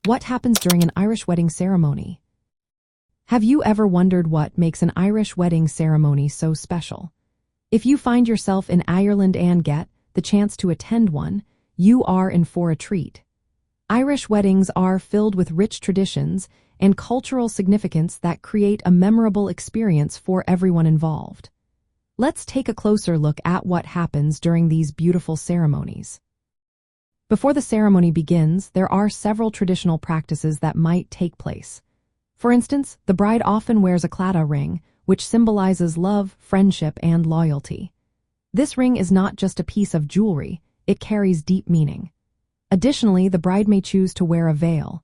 What happens during an Irish wedding ceremony? Have you ever wondered what makes an Irish wedding ceremony so special? If you find yourself in Ireland and get the chance to attend one, you are in for a treat. Irish weddings are filled with rich traditions and cultural significance that create a memorable experience for everyone involved. Let's take a closer look at what happens during these beautiful ceremonies. Before the ceremony begins, there are several traditional practices that might take place. For instance, the bride often wears a Claddagh ring, which symbolizes love, friendship, and loyalty. This ring is not just a piece of jewelry, it carries deep meaning. Additionally, the bride may choose to wear a veil.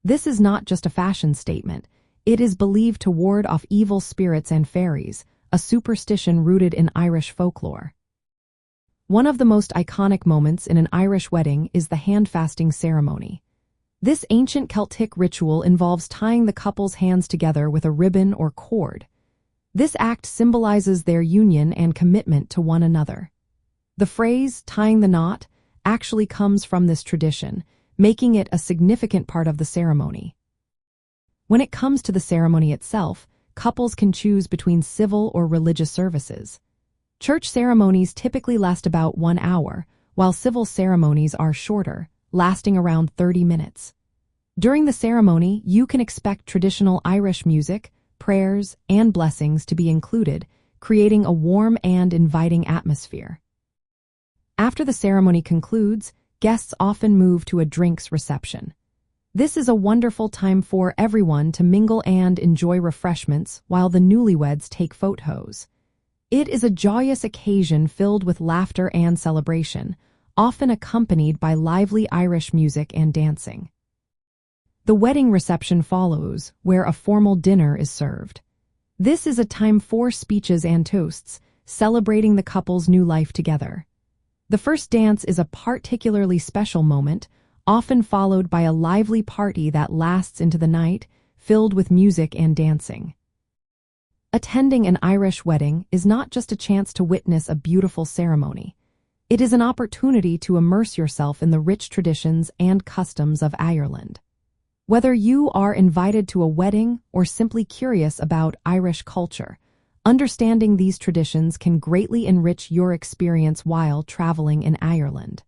This is not just a fashion statement, it is believed to ward off evil spirits and fairies, a superstition rooted in Irish folklore. One of the most iconic moments in an Irish wedding is the handfasting ceremony. This ancient Celtic ritual involves tying the couple's hands together with a ribbon or cord. This act symbolizes their union and commitment to one another. The phrase, tying the knot, actually comes from this tradition, making it a significant part of the ceremony. When it comes to the ceremony itself, couples can choose between civil or religious services. Church ceremonies typically last about 1 hour, while civil ceremonies are shorter, lasting around 30 minutes. During the ceremony, you can expect traditional Irish music, prayers, and blessings to be included, creating a warm and inviting atmosphere. After the ceremony concludes, guests often move to a drinks reception. This is a wonderful time for everyone to mingle and enjoy refreshments while the newlyweds take photos. It is a joyous occasion filled with laughter and celebration, often accompanied by lively Irish music and dancing. The wedding reception follows, where a formal dinner is served. This is a time for speeches and toasts, celebrating the couple's new life together. The first dance is a particularly special moment, often followed by a lively party that lasts into the night, filled with music and dancing. Attending an Irish wedding is not just a chance to witness a beautiful ceremony. It is an opportunity to immerse yourself in the rich traditions and customs of Ireland. Whether you are invited to a wedding or simply curious about Irish culture, understanding these traditions can greatly enrich your experience while traveling in Ireland.